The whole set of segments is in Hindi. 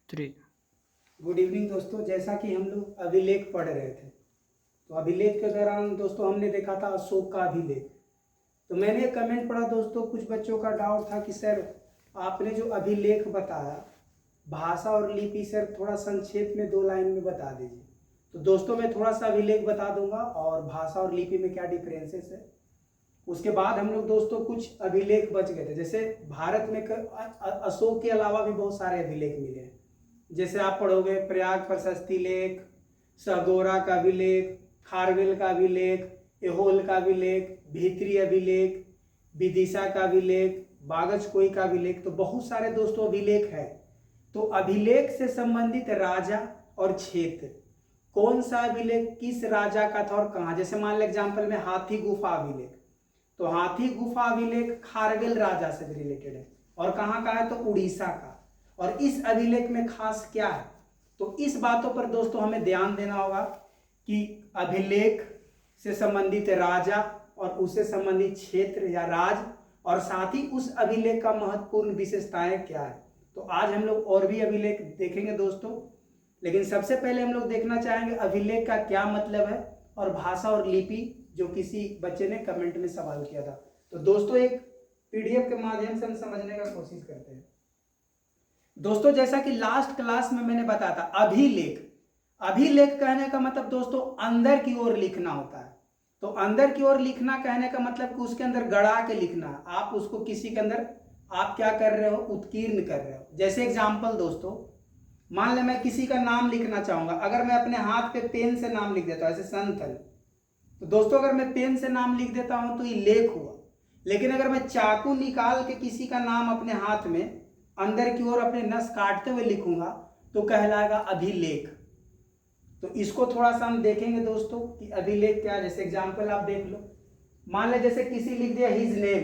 3। गुड इवनिंग दोस्तों। जैसा कि हम लोग अभिलेख पढ़ रहे थे, तो अभिलेख के दौरान दोस्तों हमने देखा था अशोक का अभिलेख। तो मैंने एक कमेंट पढ़ा दोस्तों, कुछ बच्चों का डाउट था कि सर आपने जो अभिलेख बताया भाषा और लिपि, सर थोड़ा संक्षेप में 2 लाइन में बता दीजिए। तो दोस्तों मैं थोड़ा सा अभिलेख बता दूंगा और भाषा और लिपि में क्या डिफरेंसेस है। उसके बाद हम लोग दोस्तों कुछ अभिलेख बच गए थे, जैसे भारत में अशोक के अलावा भी बहुत सारे अभिलेख मिले हैं। जैसे आप पढ़ोगे प्रयाग प्रशस्ति लेख, सगोरा का अभिलेख, खारवेल का अभिलेख, एहोल का अभिलेख, भीतरी अभिलेख, विदिशा का अभिलेख, बागजकोई का अभिलेख। तो बहुत सारे दोस्तों अभिलेख है। तो अभिलेख से संबंधित राजा और क्षेत्र, कौन सा अभिलेख किस राजा का था और कहाँ। जैसे मान लो एग्जाम्पल में हाथी गुफा अभिलेख, तो हाथी गुफा अभिलेख खारवेल राजा से रिलेटेड है और कहाँ का है, तो उड़ीसा का। और इस अभिलेख में खास क्या है, तो इस बातों पर दोस्तों हमें ध्यान देना होगा कि अभिलेख से संबंधित राजा और उससे संबंधित क्षेत्र या राज, और साथ ही उस अभिलेख का महत्वपूर्ण विशेषताएं क्या है। तो आज हम लोग और भी अभिलेख देखेंगे दोस्तों, लेकिन सबसे पहले हम लोग देखना चाहेंगे अभिलेख का क्या मतलब है और भाषा और लिपि, जो किसी बच्चे ने कमेंट में सवाल किया था। तो दोस्तों एक पीडीएफ के माध्यम से हम समझने का कोशिश करते हैं। दोस्तों जैसा कि लास्ट क्लास में मैंने बताया था, अभिलेख कहने का मतलब दोस्तों अंदर की ओर लिखना होता है। तो अंदर की ओर लिखना कहने का मतलब कि उसके अंदर गड़ा के लिखना है। आप उसको किसी के अंदर आप क्या कर रहे हो, उत्कीर्ण कर रहे हो। जैसे एग्जाम्पल दोस्तों, मान ले मैं किसी का नाम लिखना चाहूंगा, अगर मैं अपने हाथ पे पेन से नाम लिख देता हूं, ऐसे संथल, तो दोस्तों अगर मैं पेन से नाम लिख देता हूं तो ये लेख हुआ। लेकिन अगर मैं चाकू निकाल के किसी का नाम अपने हाथ में अंदर की ओर अपने नस काटते हुए लिखूंगा तो कहलाएगा अभिलेख। तो इसको थोड़ा सा हम देखेंगे दोस्तों कि अभिलेख क्या है। जैसे एग्जाम्पल आप देख लो, मान ले जैसे किसी लिख दिया हिज नेम,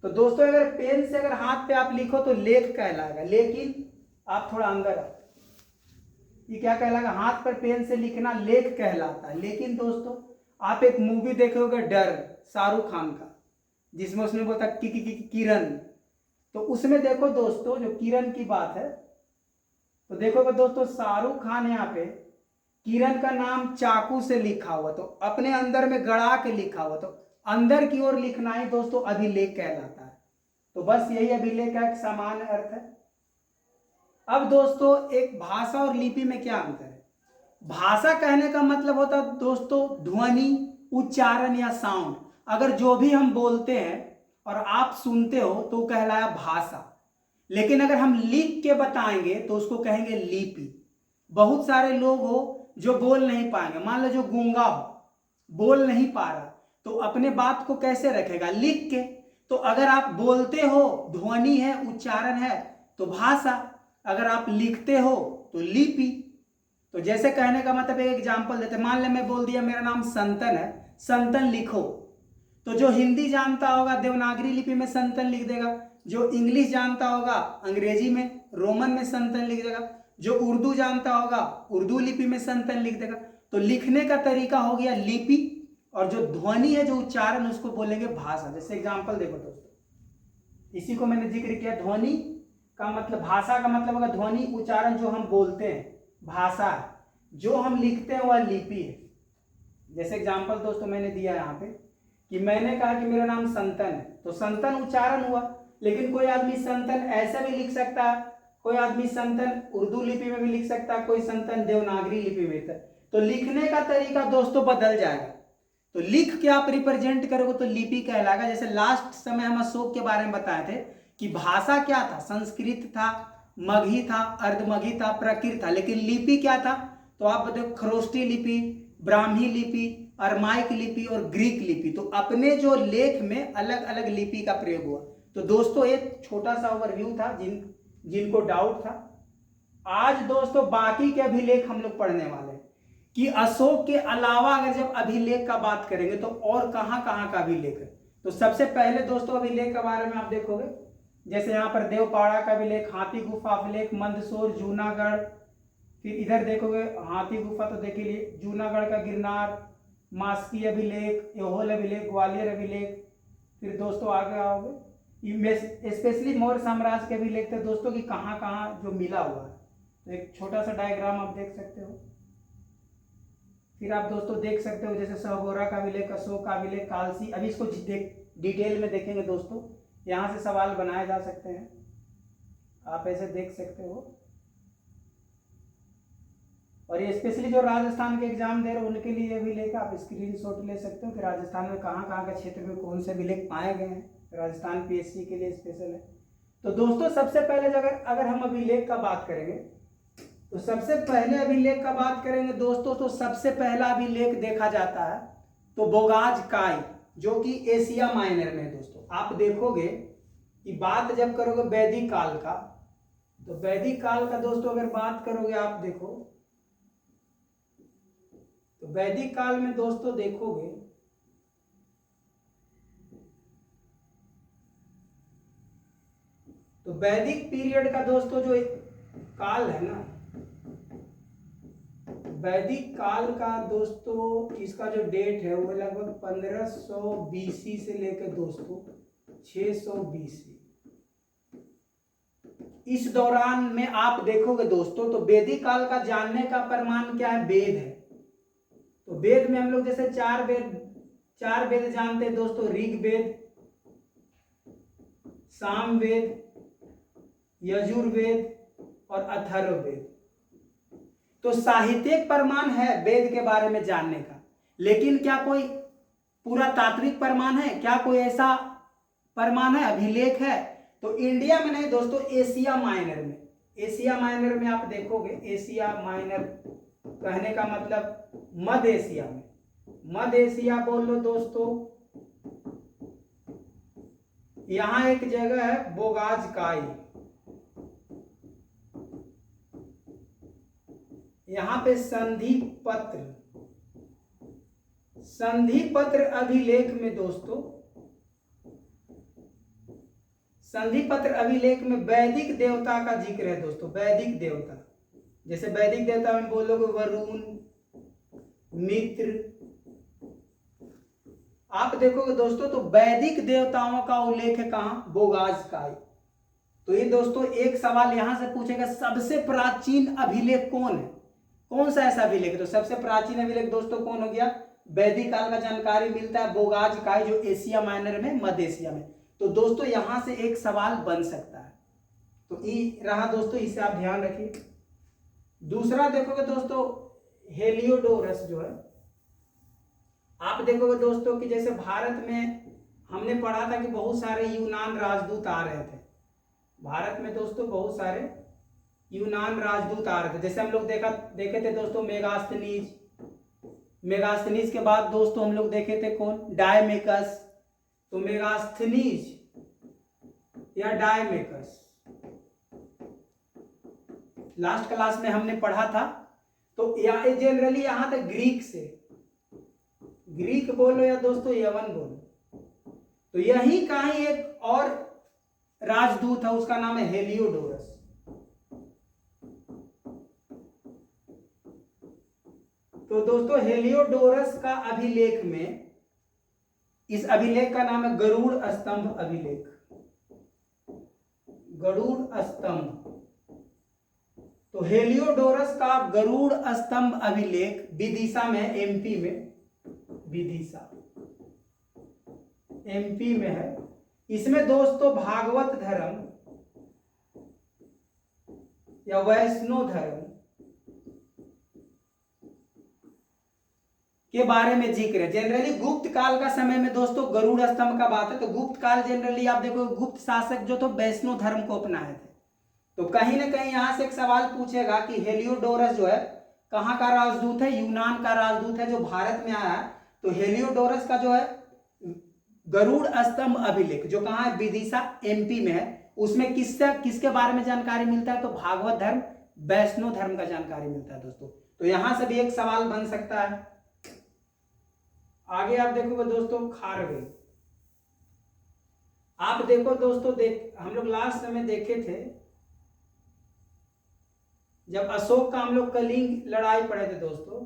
तो दोस्तों अगर पेन से अगर हाथ पे आप लिखो तो लेख कहलाएगा। लेकिन आप थोड़ा अंदर आओ, ये क्या कहलाएगा, हाथ पर पेन से लिखना लेख कहलाता है। लेकिन दोस्तों आप एक मूवी देखोगे डर, शाहरुख खान का, जिसमें उसने बोलता किरण, तो उसमें देखो दोस्तों जो किरण की बात है, तो देखोगे दोस्तों शाहरुख खान यहाँ पे किरण का नाम चाकू से लिखा हुआ, तो अपने अंदर में गड़ा के लिखा हुआ, तो अंदर की ओर लिखना ही दोस्तों अभिलेख कहलाता है। तो बस यही अभिलेख का एक सामान्य अर्थ है। अब दोस्तों एक भाषा और लिपि में क्या अंतर है। भाषा कहने का मतलब होता है दोस्तों ध्वनि, उच्चारण या साउंड। अगर जो भी हम बोलते हैं और आप सुनते हो तो कहलाया भाषा। लेकिन अगर हम लिख के बताएंगे तो उसको कहेंगे लिपि। बहुत सारे लोग हो जो बोल नहीं पाएंगे, मान लो जो गूंगा हो, बोल नहीं पा रहा, तो अपने बात को कैसे रखेगा, लिख के। तो अगर आप बोलते हो, ध्वनि है, उच्चारण है, तो भाषा। अगर आप लिखते हो तो लिपि। तो जैसे कहने का मतलब एक एग्जाम्पल देते, मान ले मैं बोल दिया मेरा नाम संतन है, संतन लिखो, तो जो हिंदी जानता होगा देवनागरी लिपि में संतन लिख देगा, जो इंग्लिश जानता होगा अंग्रेजी में रोमन में संतन लिख देगा, जो उर्दू जानता होगा उर्दू लिपि में संतन लिख देगा। तो लिखने का तरीका हो गया लिपि, और जो ध्वनि है, जो उच्चारण, उसको बोलेंगे भाषा। जैसे एग्जाम्पल देखो दोस्तों, इसी को मैंने जिक्र किया, ध्वनि का मतलब, भाषा का मतलब होगा ध्वनि, उच्चारण, जो हम बोलते हैं भाषा है, जो हम लिखते हैं वह लिपि है। जैसे एग्जाम्पल दोस्तों मैंने दिया यहाँ पे कि मैंने कहा कि मेरा नाम संतन है, तो संतन उच्चारण हुआ। लेकिन कोई आदमी संतन ऐसा भी लिख सकता है, कोई आदमी संतन उर्दू लिपि में भी लिख सकता है, कोई संतन देवनागरी लिपि में लिखता है। तो लिखने का तरीका दोस्तों बदल जाएगा। तो लिख के आप रिप्रेजेंट करोगे तो लिपि कहलाएगा। जैसे लास्ट समय हम अशोक के बारे में बताए थे कि भाषा क्या था, संस्कृत था, मगही था, अर्धमगही था, प्रकृत था। लेकिन लिपि क्या था, तो आप देखो खरोष्टी लिपि, ब्राह्मी लिपि, अरमाइक लिपि और ग्रीक लिपि। तो अपने जो लेख में अलग अलग लिपि का प्रयोग हुआ। तो दोस्तों एक छोटा सा ओवरव्यू था जिनको डाउट था। आज दोस्तों बाकी के अभिलेख हम लोग पढ़ने वाले हैं कि अशोक के अलावा अगर जब अभिलेख का बात करेंगे तो और कहां कहां का अभिलेख है। तो सबसे पहले दोस्तों अभिलेख के बारे में आप देखोगे, जैसे यहाँ पर देवपाड़ा का अभिलेख, हाथी गुफा अभिलेख, मंदसौर, जूनागढ़। फिर इधर देखोगे हाथी गुफा तो देख लिए, जूनागढ़ का गिरनार, मास्की अभिलेख, एहोल अभिलेख, ग्वालियर अभिलेख। फिर दोस्तों आगे आओगे स्पेशली मौर्य साम्राज्य के अभिलेख थे दोस्तों कि कहाँ कहाँ जो मिला हुआ है। तो एक छोटा सा डायग्राम आप देख सकते हो। फिर आप दोस्तों देख सकते हो जैसे सहगोरा का अभिलेख, अशोक का अभिलेख, कालसी। अभी इसको डिटेल में देखेंगे दोस्तों, यहाँ से सवाल बनाए जा सकते हैं, आप ऐसे देख सकते हो। और ये स्पेशली जो राजस्थान के एग्जाम दे रहे हैं उनके लिए अभिलेख आप स्क्रीनशॉट ले सकते हो कि राजस्थान में कहाँ कहाँ के क्षेत्र में कौन से अभिलेख पाए गए हैं। राजस्थान पीएससी के लिए स्पेशल है। तो दोस्तों सबसे पहले अगर हम अभिलेख का बात करेंगे तो सबसे पहले अभिलेख का बात करेंगे दोस्तों, तो सबसे पहला अभिलेख देखा जाता है तो बोगाज काय, जो कि एशिया माइनर में है दोस्तों। आप देखोगे कि बात जब करोगे वैदिक काल का, तो वैदिक काल का दोस्तों अगर बात करोगे आप देखो तो वैदिक काल में दोस्तों देखोगे तो वैदिक पीरियड का दोस्तों जो काल है ना, वैदिक काल का दोस्तों इसका जो डेट है वो लगभग 1500 बीसी से लेकर दोस्तों 600 बीसी, इस दौरान में आप देखोगे दोस्तों। तो वैदिक काल का जानने का प्रमाण क्या है? वेद है। तो वेद में हम लोग जैसे चार वेद जानते हैं दोस्तों, ऋग्वेद, सामवेद, यजुर्वेद और अथर्ववेद। तो साहित्यिक प्रमाण है वेद के बारे में जानने का, लेकिन क्या कोई पूरा तात्विक प्रमाण है? क्या कोई ऐसा प्रमाण है, अभिलेख है? तो इंडिया में नहीं दोस्तों, एशिया माइनर में। एशिया माइनर में आप देखोगे, एशिया माइनर कहने का मतलब मध्य एशिया में, मध्य एशिया बोल लो दोस्तों। यहां एक जगह है बोगाज काय, यहां पे संधि पत्र अभिलेख में दोस्तों, संधि पत्र अभिलेख में वैदिक देवता का जिक्र है दोस्तों। वैदिक देवता, जैसे वैदिक देवता में बोलोगे वरुण, मित्र, आप देखोगे दोस्तों तो वैदिक देवताओं का उल्लेख है कहां? बोगाज काय। तो ये दोस्तों एक सवाल यहां से पूछेगा, सबसे प्राचीन अभिलेख कौन है? कौन सा ऐसा अभिलेख? तो सबसे प्राचीन अभिलेख दोस्तों कौन हो गया? वैदिक काल का जानकारी मिलता है बोगाज काय, जो एशिया माइनर में, मध्य एशिया में। तो दोस्तों यहां से एक सवाल बन सकता है। तो ये रहा दोस्तों, इसे आप ध्यान रखिए। दूसरा देखोगे दोस्तों, हेलियोडोरस जो है, आप देखोगे दोस्तों कि जैसे भारत में हमने पढ़ा था कि बहुत सारे यूनान राजदूत आ रहे थे। भारत में दोस्तों बहुत सारे यूनान राजदूत आ रहे थे। जैसे हम लोग देखे थे दोस्तों मेगास्थनीज के बाद दोस्तों हम लोग देखे थे कौन? डायमेकस। तो मेगास्थनीज या डायमेकस लास्ट क्लास में हमने पढ़ा था। तो जनरली यहां तक ग्रीक बोलो या दोस्तों यवन बोलो, तो यही कहीं एक और राजदूत है, उसका नाम है हेलियोडोरस। तो दोस्तों हेलियोडोरस का अभिलेख में, इस अभिलेख का नाम है गरुड़ स्तंभ अभिलेख। गरुड़ स्तंभ। तो हेलियोडोरस का गरुड़ स्तंभ अभिलेख विदिशा में, एमपी में, विदिशा एमपी में है। इसमें दोस्तों भागवत धर्म या वैष्णव धर्म के बारे में जिक्र है। जनरली गुप्त काल का समय में दोस्तों गरुड़ स्तंभ का बात है। तो गुप्त काल जनरली आप देखो गुप्त शासक जो तो वैष्णव धर्म को अपनाए थे। तो कहीं ना कहीं यहां से एक सवाल पूछेगा कि हेलियोडोरस जो है कहां का राजदूत है? यूनान का राजदूत है जो भारत में आया है। तो हेलियोडोरस का जो है गरुड़ स्तंभ अभिलेख जो कहां है? विदिशा एमपी में है। उसमें किसके बारे में जानकारी मिलता है? तो भागवत धर्म, वैष्णव धर्म का जानकारी मिलता है दोस्तों। तो यहां से भी एक सवाल बन सकता है। आगे आप देखोगे दोस्तों खारवेल। आप देखो दोस्तों, हम लोग लास्ट समय देखे थे जब अशोक का हम लोग कलिंग लड़ाई पढ़े थे दोस्तों।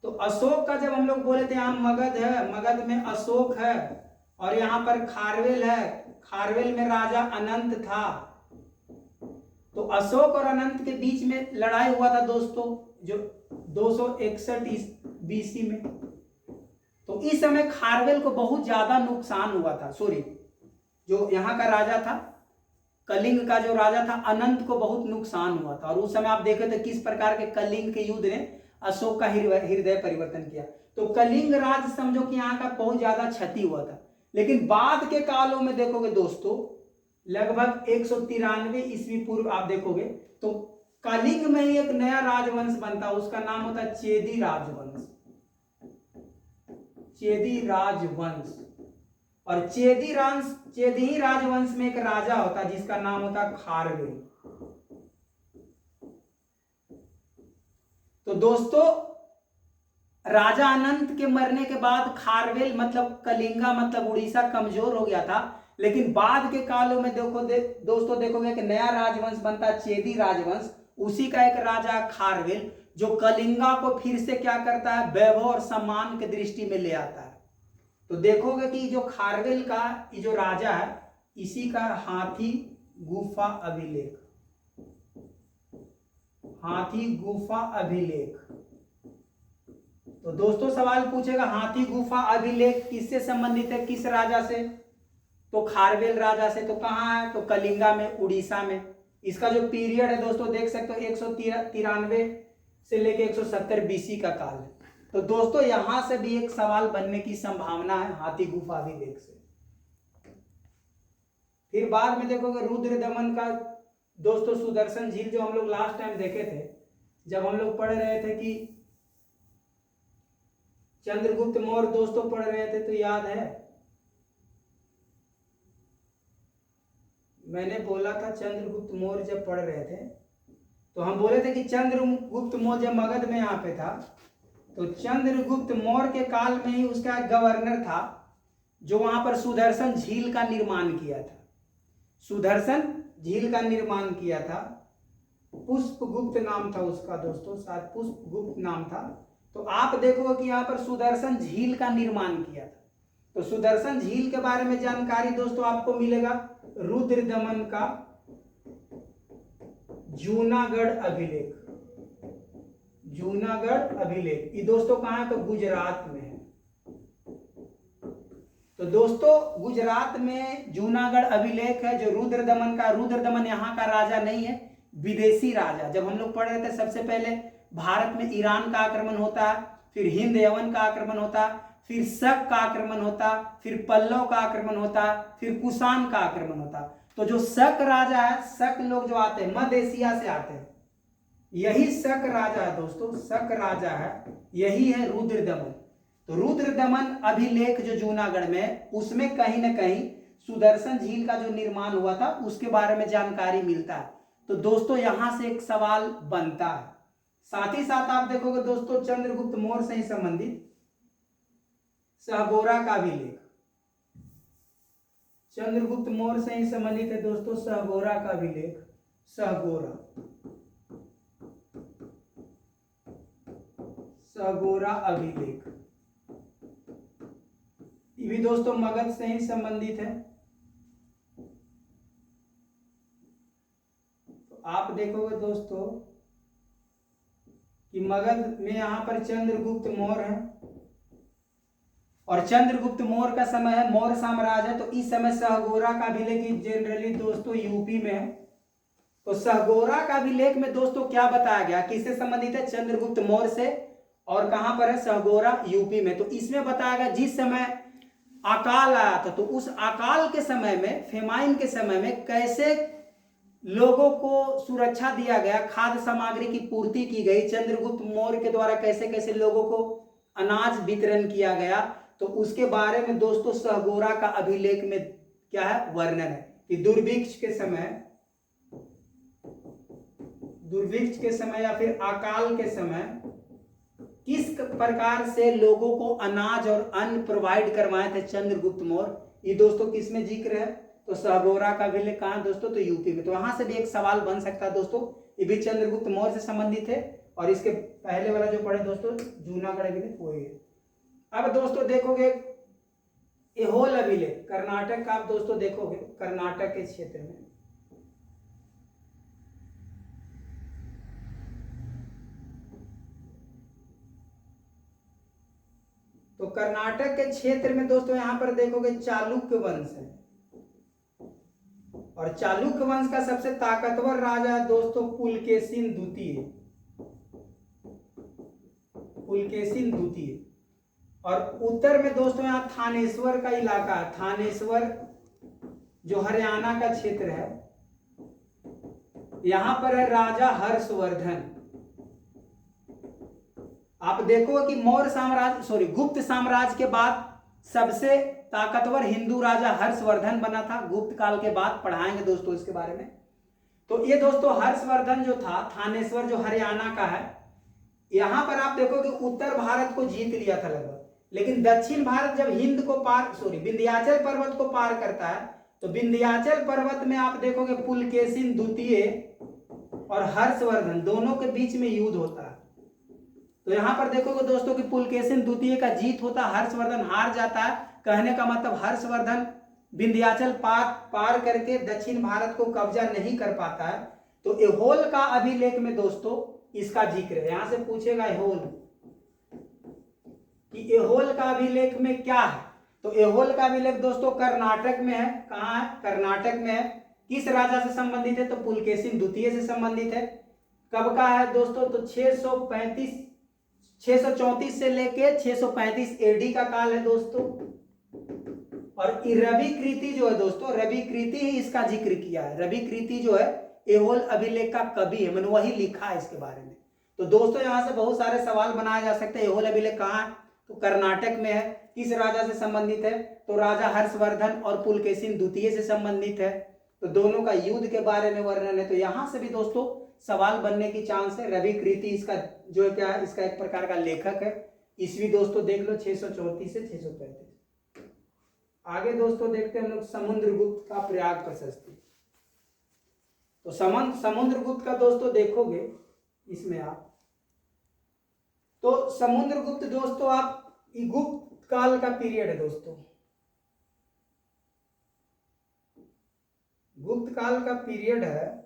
तो अशोक का जब हम लोग बोले थे यहाँ मगध है, मगध में अशोक है, और यहाँ पर खारवेल है, खारवेल में राजा अनंत था। तो तो अशोक और अनंत के बीच में लड़ाई हुआ था दोस्तों, जो 261 BC में। तो इस समय खारवेल को बहुत ज्यादा नुकसान हुआ था। सॉरी, जो यहाँ का राजा था, कलिंग का जो राजा था, अनंत को बहुत नुकसान हुआ था। और उस समय आप देखे थे किस प्रकार के कलिंग के युद्ध ने अशोक का हृदय परिवर्तन किया। तो कलिंग राज समझो कि यहाँ का बहुत ज्यादा क्षति हुआ था। लेकिन बाद के कालों में देखोगे दोस्तों, लगभग 193 ईस्वी पूर्व आप देखोगे तो कलिंग में ही एक नया राजवंश बनता, उसका नाम होता है चेदी राजवंश। चेदी राजवंश। और चेदी राजवंश में एक राजा होता जिसका नाम होता खारवेल। तो दोस्तों, राजा अनंत के मरने के बाद खारवेल मतलब कलिंगा मतलब उड़ीसा कमजोर हो गया था। लेकिन बाद के कालों में दोस्तों देखोगे कि नया राजवंश बनता चेदी राजवंश। उसी का एक राजा खारवेल जो कलिंगा को फिर से क्या करता है, वैभव और सम्मान के दृष्टि में ले आता है। तो देखोगे कि जो खारवेल का ये जो राजा है, इसी का हाथी गुफा अभिलेख, हाथी गुफा अभिलेख। तो दोस्तों सवाल पूछेगा हाथी गुफा अभिलेख किससे संबंधित है, किस राजा से? तो खारवेल राजा से। तो कहाँ है? तो कलिंगा में, उड़ीसा में। इसका जो पीरियड है दोस्तों देख सकते हो 193 से लेके 170 BC का काल है। तो दोस्तों यहां से भी एक सवाल बनने की संभावना है हाथी गुफा अभिलेख से। फिर बाद में देखोगे रुद्र दमन का दोस्तों सुदर्शन झील, जो हम लोग लास्ट टाइम देखे थे जब हम लोग पढ़ रहे थे कि चंद्रगुप्त मौर्य दोस्तों पढ़ रहे थे, तो याद है मैंने बोला था चंद्रगुप्त मौर्य जब पढ़ रहे थे तो हम बोले थे कि चंद्रगुप्त मौर्य जब मगध में यहाँ पे था, तो चंद्रगुप्त मौर्य के काल में ही उसका एक गवर्नर था जो वहां पर सुदर्शन झील का निर्माण किया था। सुदर्शन झील का निर्माण किया था, पुष्पगुप्त नाम था उसका दोस्तों, शायद पुष्पगुप्त नाम था। तो आप देखोगे कि यहाँ पर सुदर्शन झील का निर्माण किया था। तो सुदर्शन झील के बारे में जानकारी दोस्तों आपको मिलेगा रुद्र दमन का जूनागढ़ अभिलेख। जूनागढ़ अभिलेख ये दोस्तों कहाँ है? तो गुजरात में है। तो दोस्तों गुजरात में जूनागढ़ अभिलेख है जो रुद्र दमन का। रुद्र दमन यहाँ का राजा नहीं है, विदेशी राजा। जब हम लोग पढ़ रहे थे सबसे पहले भारत में ईरान का आक्रमण होता, फिर हिंद यवन का आक्रमण होता, फिर शक का आक्रमण होता, फिर पल्लव का आक्रमण होता, फिर कुषाण का आक्रमण होता। तो जो शक राजा है, शक लोग जो आते हैं मध्य एशिया से आते हैं, यही शक राजा है दोस्तों, शक राजा है, यही है रुद्र दमन। तो रुद्र दमन अभिलेख जो जूनागढ़ में, उसमें कहीं ना कहीं सुदर्शन झील का जो निर्माण हुआ था उसके बारे में जानकारी मिलता है। तो दोस्तों यहां से एक सवाल बनता है। साथ ही साथ आप देखोगे दोस्तों चंद्रगुप्त मौर्य से ही संबंधित सहगोरा का अभिलेख, चंद्रगुप्त मौर्य से ही संबंधित है दोस्तों सहगोरा का अभिलेख। सहगोरा, सहगोरा अभिलेख ये भी दोस्तों मगध से ही संबंधित है। तो आप देखोगे दोस्तों कि मगध में यहां पर चंद्रगुप्त मौर्य है और चंद्रगुप्त मौर्य का समय है मौर्य साम्राज्य है। तो इस समय सहगोरा का अभिलेख जनरली दोस्तों यूपी में है। तो सहगोरा का अभिलेख में दोस्तों क्या बताया गया, किससे संबंधित है? चंद्रगुप्त मौर्य से। और कहां पर है? सहगोरा यूपी में। तो इसमें बताया गया जिस समय अकाल आया था, तो उस अकाल के समय में, फेमाइन के समय में कैसे लोगों को सुरक्षा दिया गया, खाद्य सामग्री की पूर्ति की गई, चंद्रगुप्त मौर्य के द्वारा कैसे कैसे लोगों को अनाज वितरण किया गया, तो उसके बारे में दोस्तों सहगोरा का अभिलेख में क्या है? वर्णन है कि दुर्भिक्ष के समय या फिर अकाल के समय किस प्रकार से लोगों को अनाज और अन्न प्रोवाइड करवाए थे चंद्रगुप्त मौर्य। ये दोस्तों किसमें जिक्र है? तो सहगोरा का अभिलेख कहाँ है दोस्तों? तो यूपी में। तो वहां से भी एक सवाल बन सकता है दोस्तों, ये भी चंद्रगुप्त मौर्य से संबंधित है। और इसके पहले वाला जो पढ़े दोस्तों जूनागढ़ अभिलेख वही है। अब दोस्तों देखोगे एहोल अभिलेख, कर्नाटक का आप दोस्तों देखोगे, कर्नाटक के क्षेत्र में कर्नाटक के क्षेत्र में दोस्तों यहाँ पर देखोगे चालुक्य वंश है, और चालुक्य वंश का सबसे ताकतवर राजा है दोस्तों पुलकेशिन द्वितीय, पुलकेशिन द्वितीय। और उत्तर में दोस्तों यहाँ थानेश्वर का इलाका है, थानेश्वर जो हरियाणा का क्षेत्र है, यहां पर है राजा हर्षवर्धन। आप देखो कि मौर्य साम्राज्य गुप्त साम्राज्य के बाद सबसे ताकतवर हिंदू राजा हर्षवर्धन बना था। गुप्त काल के बाद पढ़ाएंगे दोस्तों इसके बारे में। तो ये दोस्तों हर्षवर्धन जो था, थानेश्वर जो हरियाणा का है, यहां पर आप देखो कि उत्तर भारत को जीत लिया था लगभग, लेकिन दक्षिण भारत जब विंध्याचल पर्वत को पार करता है, तो विंध्याचल पर्वत में आप देखोगे पुलकेशिन द्वितीय और हर्षवर्धन दोनों के बीच में युद्ध होता है। तो यहां पर देखोगे दोस्तों कि पुलकेशिन द्वितीय का जीत होता है, हर्षवर्धन हार जाता है। कहने का मतलब हर्षवर्धन विंध्याचल पार करके दक्षिण भारत को कब्जा नहीं कर पाता है। तो एहोल का अभिलेख में दोस्तों इसका जिक्र है। यहां से पूछेगा एहोल कि एहोल का अभिलेख में क्या है, तो एहोल का अभिलेख दोस्तों कर्नाटक में है। कहां है? कर्नाटक में है। किस राजा से संबंधित है? तो पुलकेशिन द्वितीय से संबंधित है। कब का है दोस्तों? तो 634 से लेके 635 एडी का काल है दोस्तों। और रवि कृति जो है दोस्तों, रवि कृति ही इसका जिक्र किया है। रवि कृति जो है एहोल अभिलेख का कवि है, मैंने वही लिखा है इसके बारे में। तो दोस्तों यहां से बहुत सारे सवाल बनाए जा सकते हैं। एहोल अभिलेख कहाँ है? तो कर्नाटक में है। किस राजा से संबंधित है? तो राजा हर्षवर्धन और पुलकेशिन द्वितीय से संबंधित है। तो दोनों का युद्ध के बारे में वर्णन है। तो यहां से भी दोस्तों सवाल बनने की चांस है। रवि कृति इसका जो है क्या है, इसका एक प्रकार का लेखक है। ईस्वी दोस्तों देख लो 634 से 635। आगे दोस्तों देखते हैं हम लोग समुद्रगुप्त का प्रयाग प्रशस्ति। तो समुद्रगुप्त का दोस्तों देखोगे इसमें आप, तो समुद्रगुप्त दोस्तों आप गुप्त काल का पीरियड है दोस्तों, गुप्त काल का पीरियड है।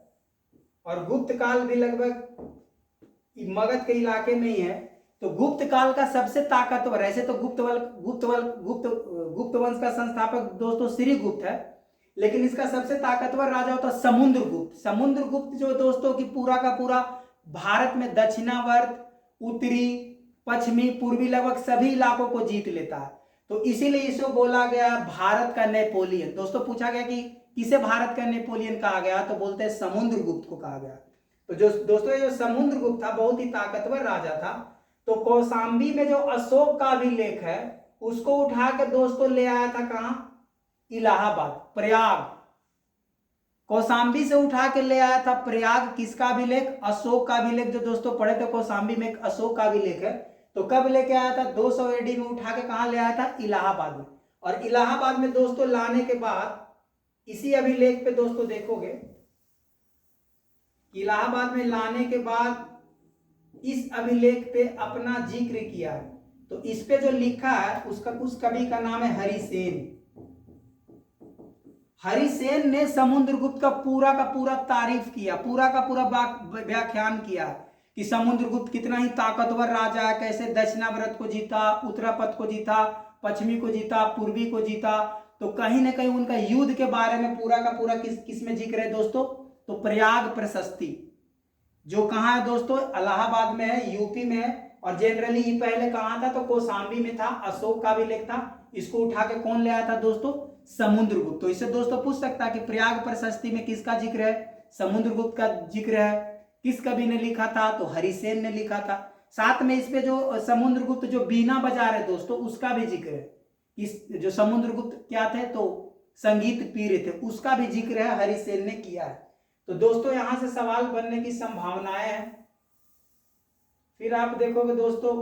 और गुप्त काल भी लगभग मगध के इलाके में ही है। तो गुप्त काल का सबसे ताकतवर, ऐसे तो गुप्त वंश का संस्थापक दोस्तों श्रीगुप्त है, लेकिन इसका सबसे ताकतवर राजा होता है समुद्रगुप्त। समुद्रगुप्त जो दोस्तों की पूरा का पूरा भारत में दक्षिणावर्त, उत्तरी, पश्चिमी, पूर्वी लगभग सभी इलाकों को जीत लेता है। तो इसीलिए इसको बोला गया भारत का नेपोलियन। दोस्तों पूछा गया कि किसे भारत का नेपोलियन कहा गया, तो बोलते हैं समुद्रगुप्त को कहा गया। तो जो दोस्तों ये जो समुद्रगुप्त था बहुत ही ताकतवर राजा था। तो कौशाम्बी में जो अशोक का अभिलेख है उसको उठा के दोस्तों ले आया था कहां? इलाहाबाद, प्रयाग। कौशाम्बी से उठा के ले आया था प्रयाग। किसका अभिलेख? अशोक का अभिलेख। जो दोस्तों पढ़े थे कौशाम्बी में एक अशोक का अभिलेख है। तो कब लेके आया था? 200 एडी में उठा के कहां ले आया था? इलाहाबाद में। और इलाहाबाद में दोस्तों लाने के बाद इसी अभिलेख पे दोस्तों देखोगे, इलाहाबाद में लाने के बाद इस अभिलेख पे अपना जिक्र किया है। तो इस पे जो लिखा है उसका उस कवि का नाम है हरिसेन। हरिसेन ने समुद्रगुप्त का पूरा तारीफ किया, पूरा का पूरा व्याख्यान किया कि समुद्रगुप्त कितना ही ताकतवर राजा है, कैसे दक्षिणावर्त को जीता, उत्तरापथ को जीता, पश्चिमी को जीता, पूर्वी को जीता। तो कहीं ना कहीं उनका युद्ध के बारे में पूरा का पूरा किस में जिक्र है दोस्तों? तो प्रयाग प्रशस्ति जो कहाँ है दोस्तों? इलाहाबाद में है, यूपी में है। और जनरली ये पहले कहाँ था? तो कौशाम्बी में था, अशोक का अभिलेख था। इसको उठा के कौन ले आया था दोस्तों? समुद्रगुप्त। तो इससे दोस्तों पूछ सकता है कि प्रयाग प्रशस्ति में किसका जिक्र है? समुद्रगुप्त का जिक्र है। किस कवि ने लिखा था? तो हरिसेन ने लिखा था। साथ में इस पे जो समुद्रगुप्त जो बीना बजा रहे दोस्तों उसका भी जिक्र है। इस जो समुद्रगुप्त क्या थे? तो संगीत प्रिय थे, उसका भी जिक्र है, हरिसेन ने किया है। तो दोस्तों यहां से सवाल बनने की संभावनाएं हैं। फिर आप देखोगे दोस्तों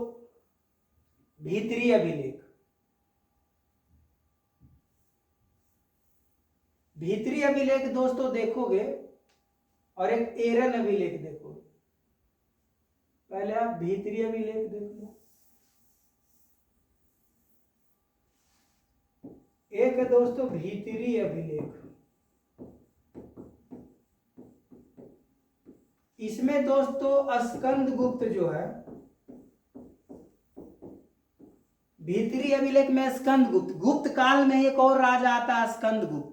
भीतरी अभिलेख। भीतरी अभिलेख दोस्तों देखोगे और एक एरन अभिलेख देखोगे। पहले आप भीतरी अभिलेख देख लो। एक है दोस्तों भीतरी अभिलेख। इसमें दोस्तों स्कंदगुप्त जो है भीतरी अभिलेख में स्कंदगुप्त, गुप्त काल में एक और राजा आता है स्कंदगुप्त।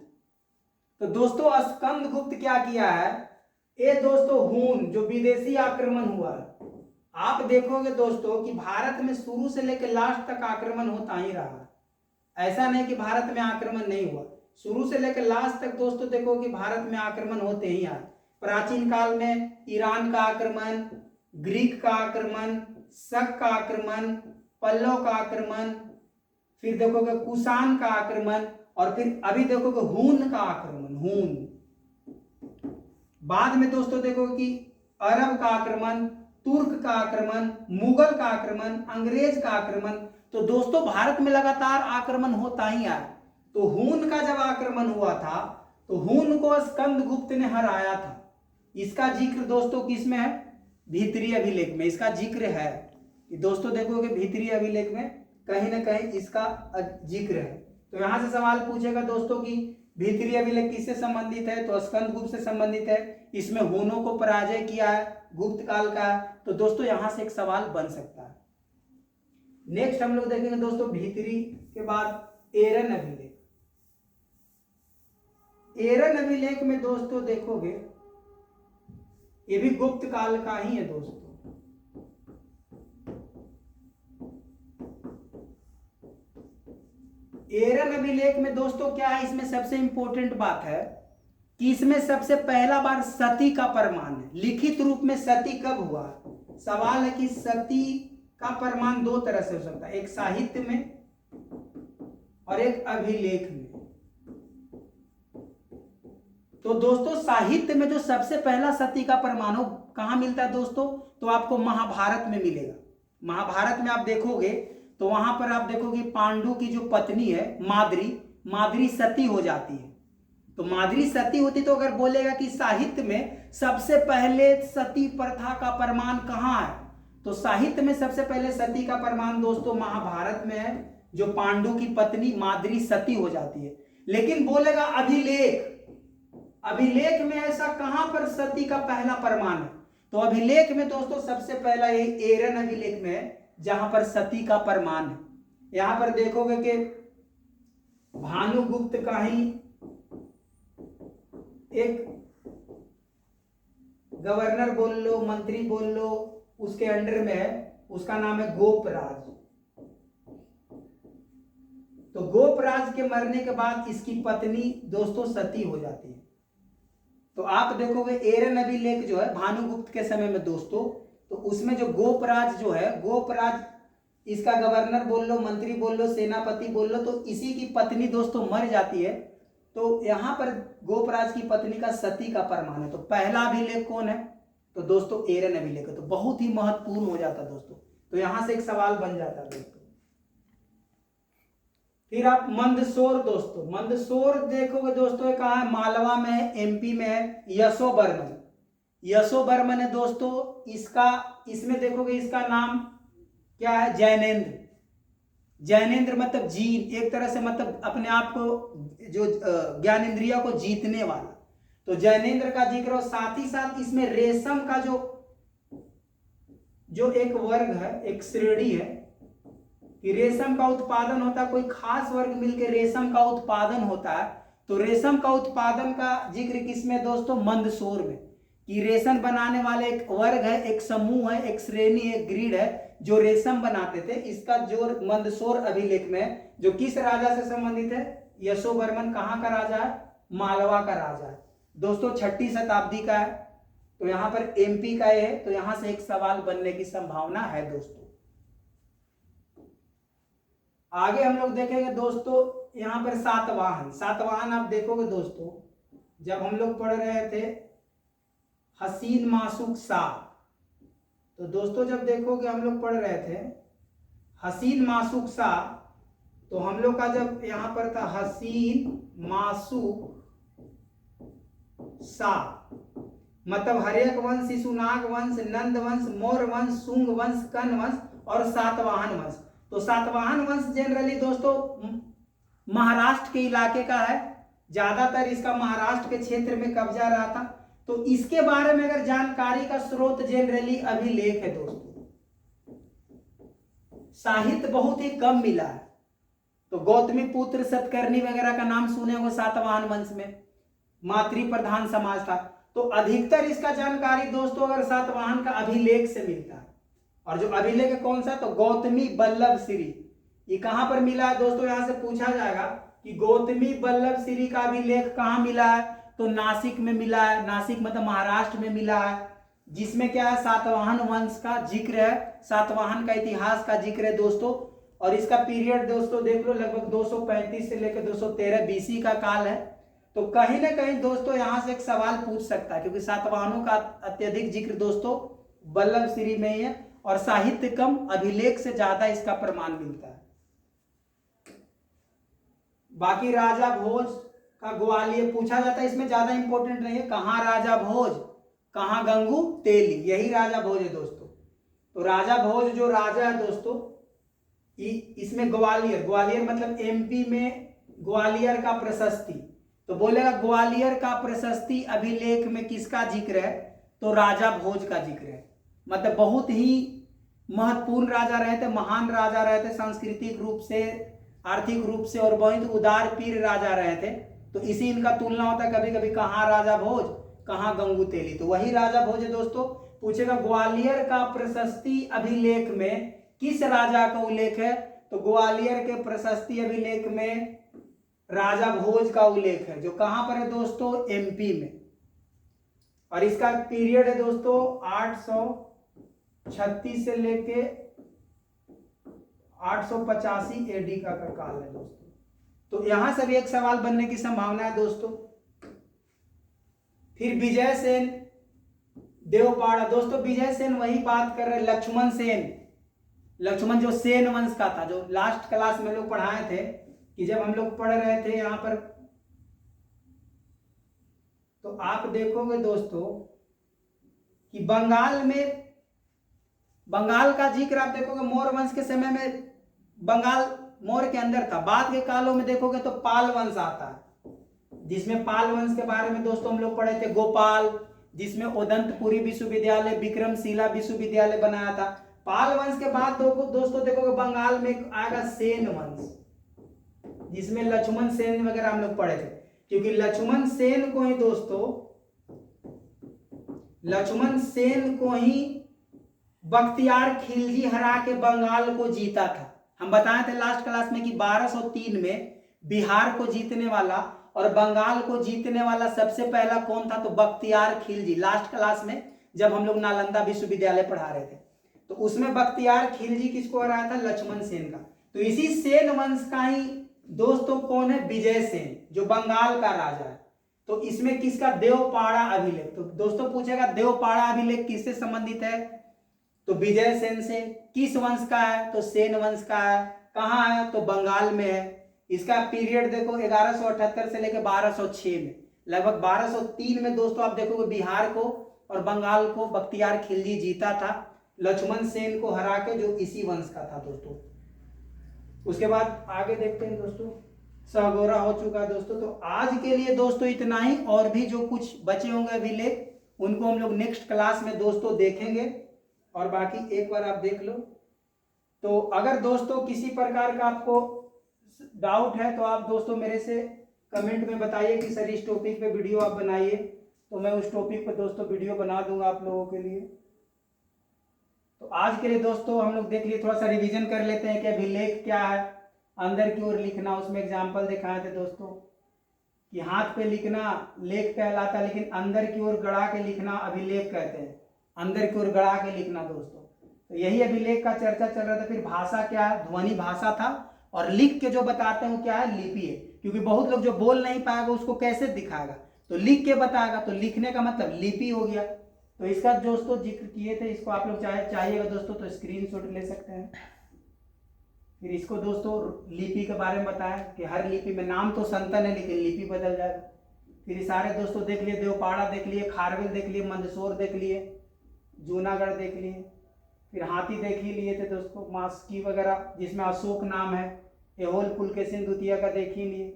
तो दोस्तों स्कंदगुप्त क्या किया है, ये दोस्तों हून जो विदेशी आक्रमण हुआ है, आप देखोगे दोस्तों कि भारत में शुरू से लेकर लास्ट तक आक्रमण होता ही रहा। ऐसा नहीं कि भारत में आक्रमण नहीं हुआ, शुरू से लेकर लास्ट तक दोस्तों देखो कि भारत में आक्रमण होते ही आए। प्राचीन काल में ईरान का आक्रमण, ग्रीक का आक्रमण, शक का आक्रमण, पल्लव का आक्रमण, फिर देखोगे कुषाण का आक्रमण, और फिर अभी देखोगे हून का आक्रमण, हून। बाद में दोस्तों देखोगे कि अरब का आक्रमण, तुर्क का आक्रमण, मुगल का आक्रमण, अंग्रेज का आक्रमण। तो दोस्तों भारत में लगातार आक्रमण होता ही आया। तो हून का जब आक्रमण हुआ था तो हून को स्कंदगुप्त ने हराया था। इसका जिक्र दोस्तों किसमें है, भीतरी अभिलेख में इसका जिक्र है। कि दोस्तों देखोगे भीतरी अभिलेख में कहीं ना कहीं इसका जिक्र है। तो यहां से सवाल पूछेगा दोस्तों कि भीतरी अभिलेख किससे संबंधित है, तो स्कंदगुप्त से संबंधित है। इसमें हूनों को पराजय किया है, गुप्त काल का। तो दोस्तों यहां से एक सवाल बन सकता है। नेक्स्ट हम लोग देखेंगे दोस्तों भीतरी के बाद एरन अभिलेख। एरन अभिलेख में दोस्तों देखोगे ये भी गुप्त काल का ही है दोस्तों। एरन अभिलेख में दोस्तों क्या है, इसमें सबसे इंपॉर्टेंट बात है कि इसमें सबसे पहला बार सती का प्रमाण है। लिखित रूप में सती कब हुआ, सवाल है कि सती का प्रमाण दो तरह से हो सकता है, एक साहित्य में और एक अभिलेख में। तो दोस्तों साहित्य में जो सबसे पहला सती का प्रमाण हो कहां मिलता है दोस्तों, तो आपको महाभारत में मिलेगा। महाभारत में आप देखोगे तो वहां पर आप देखोगे पांडु की जो पत्नी है माद्री सती हो जाती है। तो माद्री सती होती तो अगर बोलेगा कि साहित्य में सबसे पहले सती प्रथा का प्रमाण कहां है, तो साहित्य में सबसे पहले सती का प्रमाण दोस्तों महाभारत में है, जो पांडु की पत्नी माद्री सती हो जाती है। लेकिन बोलेगा अभिलेख में ऐसा कहां पर सती का पहला प्रमाण है, तो अभिलेख में दोस्तों सबसे पहला यही एरन अभिलेख में है जहां पर सती का प्रमाण है। यहां पर देखोगे कि भानुगुप्त का ही एक गवर्नर बोल लो, मंत्री बोल लो, उसके अंडर में है, उसका नाम है गोपराज। तो गोपराज के मरने के बाद इसकी पत्नी दोस्तों सती हो जाती है। तो आप देखोगे एरन अभिलेख जो है भानुगुप्त के समय में दोस्तों, तो उसमें जो गोपराज जो है, गोपराज इसका गवर्नर बोल लो, मंत्री बोल लो, सेनापति बोल लो, तो इसी की पत्नी दोस्तों मर जाती है। तो यहां पर गोपराज की पत्नी का सती का प्रमाण है। तो पहला अभिलेख कौन है, तो दोस्तों एरन अभिलेख है। तो बहुत ही महत्वपूर्ण हो जाता दोस्तों। तो यहां से एक सवाल बन जाता दोस्तों। फिर आप मंदसौर दोस्तों, मंदसौर देखोगे दोस्तों कहाँ है, मालवा में है, एमपी में है। यशोवर्मन है दोस्तों। इसमें देखोगे इसका नाम क्या है, जैनेन्द्र मतलब जीत, एक तरह से मतलब अपने आप को जो ज्ञानेन्द्रिय को जीतने वाला। तो जैनेन्द्र का जिक्र हो, साथ ही साथ इसमें रेशम का जो एक वर्ग है, एक श्रेणी है कि रेशम का उत्पादन होता है, कोई खास वर्ग मिलकर रेशम का उत्पादन होता है। तो रेशम का उत्पादन का जिक्र किसमें दोस्तों, मंदसौर में, कि रेशम बनाने वाले एक वर्ग है, एक समूह है, एक श्रेणी है, एक ग्रीड है जो रेशम बनाते थे। इसका जो मंदसौर अभिलेख में जो किस राजा से संबंधित है, यशोवर्मन कहाँ का राजा है, मालवा का राजा है दोस्तों, 6ठी शताब्दी का है। तो यहां पर एमपी का है। तो यहां से एक सवाल बनने की संभावना है दोस्तों। आगे हम लोग देखेंगे दोस्तों यहां पर सातवाहन आप देखोगे दोस्तों, जब हम लोग पढ़ रहे थे हसीन मासूक शाह, तो दोस्तों जब देखोगे हम लोग पढ़ रहे थे हसीन मासूक शाह, तो हम लोग का जब यहां पर था हसीन मासूक शाह, मतलब हर्यक वंश, शिशुनाग वंश, नंद वंश, मौर्य वंश, शुंग वंश, कन वंश और सातवाहन वंश। तो सातवाहन वंश जनरली दोस्तों महाराष्ट्र के इलाके का है, ज्यादातर इसका महाराष्ट्र के क्षेत्र में कब्जा रहा था। तो इसके बारे में अगर जानकारी का स्रोत जनरली अभिलेख है दोस्तों। साहित्य बहुत ही कम मिला है। तो गौतमी पुत्र सतकर्णी वगैरह का नाम सुने होंगे सातवाहन वंश में, मातृ प्रधान समाज था। तो अधिकतर इसका जानकारी दोस्तों अगर सातवाहन का अभिलेख से मिलता है। और जो अभिलेख है कौन सा, तो गौतमी बल्लभ श्री, ये कहां पर मिला है दोस्तों, यहां से पूछा जाएगा कि गौतमी बल्लभ श्री का अभिलेख कहां मिला है, तो नासिक में मिला है। नासिक मतलब महाराष्ट्र में मिला है, जिसमें क्या है, सातवाहन वंश का जिक्र है, सातवाहन का इतिहास का जिक्र है दोस्तों। और इसका पीरियड दोस्तों देख लो, लगभग 235 से लेकर 213 बीसी का काल है। तो कहीं ना कहीं दोस्तों यहां से एक सवाल पूछ सकता है, क्योंकि सातवाहनों का अत्यधिक जिक्र दोस्तों बल्लभ श्री में ही है, और साहित्य कम, अभिलेख से ज्यादा इसका प्रमाण मिलता है। बाकी राजा भोज का ग्वालियर पूछा जाता है, इसमें ज्यादा इंपॉर्टेंट नहीं है, कहां राजा भोज, कहां गंगू तेली, यही राजा भोज है दोस्तों। तो राजा भोज जो राजा है दोस्तों, इसमें ग्वालियर, ग्वालियर मतलब एमपी में ग्वालियर का प्रशस्ति, तो बोलेगा ग्वालियर का प्रशस्ति अभिलेख में किसका जिक्र है, तो राजा भोज का जिक्र है। मतलब बहुत ही महत्वपूर्ण राजा रहे थे, महान राजा रहे थे, सांस्कृतिक रूप से, आर्थिक रूप से, और बहुत उदार पीर राजा रहे थे। तो इसी इनका तुलना होता है कभी कभी, कहां राजा भोज, कहां गंगू तेली, तो वही राजा भोज है दोस्तों। पूछेगा ग्वालियर का प्रशस्ति अभिलेख में किस राजा का उल्लेख है, तो ग्वालियर के प्रशस्ति अभिलेख में राजा भोज का उल्लेख है, जो कहां पर है दोस्तों, एमपी में। और इसका पीरियड है दोस्तों 836 से लेके 885 एडी का काल है दोस्तों। तो यहां से भी एक सवाल बनने की संभावना है दोस्तों। फिर विजय सेन देवपाड़ा, दोस्तों विजय सेन वही बात कर रहे हैं, लक्ष्मण सेन, लक्ष्मण जो सेन वंश का था, जो लास्ट क्लास में लोग पढ़ाए थे, कि जब हम लोग पढ़ रहे थे यहां पर, तो आप देखोगे दोस्तों कि बंगाल में, बंगाल का जिक्र आप देखोगे मौर्य वंश के समय में बंगाल मौर्य के अंदर था। बाद के कालों में देखोगे तो पाल वंश आता है, जिसमें पाल वंश के बारे में दोस्तों हम लोग पढ़े थे, गोपाल, जिसमें उदंतपुरी विश्वविद्यालय, विक्रमशिला विश्वविद्यालय बनाया था। पाल वंश के बाद दोस्तों देखोगे बंगाल में आएगा सेन वंश, जिसमें लक्ष्मण सेन वगैरह हम लोग पढ़े थे। क्योंकि लक्ष्मण सेन को ही दोस्तों, लक्ष्मण सेन को ही बख्तियार खिलजी हरा के बंगाल को जीता था। हम बताए थे लास्ट क्लास में कि 1203 में बिहार को जीतने वाला और बंगाल को जीतने वाला सबसे पहला कौन था, तो बख्तियार खिलजी। लास्ट क्लास में जब हम लोग नालंदा विश्वविद्यालय पढ़ा रहे थे, तो उसमें बख्तियार खिलजी किसको हराया था, लक्ष्मण सेन का। तो इसी सेन वंश का ही दोस्तों कौन है, विजय सेन, जो बंगाल का राजा है। तो इसमें किसका, देवपाड़ा अभिलेख। तो दोस्तों पूछेगा देवपाड़ा अभिलेख किससे संबंधित है, तो विजय सेन से। किस वंश का है, तो सेन वंश का है। कहां है, तो बंगाल में है। इसका पीरियड देखो 1178 से लेकर 1206 में, लगभग 1203 में दोस्तों आप देखोगे बिहार को और बंगाल को बख्तियार खिलजी जीता था, लक्ष्मण सेन को हरा के, जो इसी वंश का था दोस्तों। उसके बाद आगे देखते हैं दोस्तों, सहगोरा हो चुका दोस्तों। तो आज के लिए दोस्तों इतना ही, और भी जो कुछ बचे होंगे अभिलेख उनको हम लोग नेक्स्ट क्लास में दोस्तों देखेंगे। और बाकी एक बार आप देख लो। तो अगर दोस्तों किसी प्रकार का आपको डाउट है तो आप दोस्तों मेरे से कमेंट में बताइए कि सर इस टॉपिक पे वीडियो आप बनाइए, तो मैं उस टॉपिक पे दोस्तों वीडियो बना दूंगा आप लोगों के लिए। तो आज के लिए दोस्तों हम लोग देख लिए, थोड़ा सा रिवीजन कर लेते हैं कि अभिलेख क्या है। अंदर की ओर लिखना, उसमें एग्जाम्पल दिखाए थे दोस्तों कि हाथ पे लिखना लेख कहलाता है, लेकिन अंदर की ओर गड़ा के लिखना अभिलेख कहते हैं। अंदर की ओर गड़ा के लिखना दोस्तों, तो यही अभिलेख का चर्चा चल रहा था। फिर भाषा क्या है, ध्वनि भाषा था, और लिख के जो बताते हैं वो क्या है, लिपि है। क्योंकि बहुत लोग जो बोल नहीं पाएगा उसको कैसे दिखाएगा, तो लिख के बताएगा, तो लिखने का मतलब लिपि हो गया। तो इसका दोस्तों जिक्र किए थे, इसको आप लोग चाहिएगा दोस्तों तो स्क्रीनशॉट ले सकते हैं। फिर इसको दोस्तों लिपि के बारे में बताया कि हर लिपि में नाम तो संतन है लेकिन लिपि बदल जाएगा। फिर सारे दोस्तों देख लिए, देवपाड़ा देख लिए, खारवेल देख लिए, मंदसौर देख लिए, जूनागढ़ देख लिए। फिर हाथी देख ही लिए थे दोस्तों, मास्की वगैरह जिसमें अशोक नाम है, एहोल पुलकेशिन द्वितीय का देख ही लिए,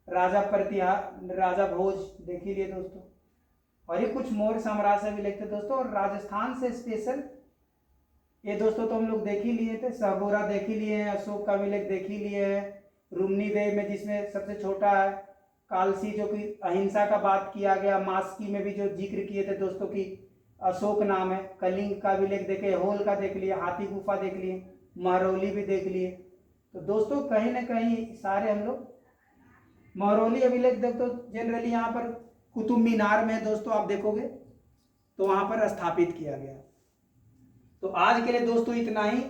राजा भोज देख ही लिए दोस्तों। और ये कुछ मौर्य साम्राज्य से भी लिखते दोस्तों। और राजस्थान से स्पेशल ये दोस्तों तो हम लोग देख ही लिए थे, सागोरा देख ही लिए हैं, अशोक का अभिलेख देख ही लिए हैं, रुमनी देव में जिसमें सबसे छोटा है, कालसी जो कि अहिंसा का बात किया गया, मास्की में भी जो जिक्र किए थे दोस्तों की अशोक नाम है, कलिंग का अभिलेख देखे, होल का देख लिए, हाथी गुफा देख लिए, महरौली भी देख लिए। तो दोस्तों कहीं ना कहीं सारे हम लोग महरौली अभिलेख देख तो जनरली यहाँ पर कुतुब मीनार में दोस्तों आप देखोगे तो वहाँ पर स्थापित किया गया। तो आज के लिए दोस्तों इतना ही,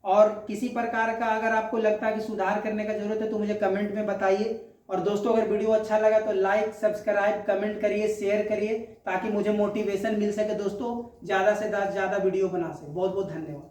और किसी प्रकार का अगर आपको लगता है कि सुधार करने का जरूरत है तो मुझे कमेंट में बताइए। और दोस्तों अगर वीडियो अच्छा लगा तो लाइक, सब्सक्राइब, कमेंट करिए, शेयर करिए, ताकि मुझे मोटिवेशन मिल सके दोस्तों ज़्यादा से ज़्यादा वीडियो बना सके। बहुत बहुत धन्यवाद।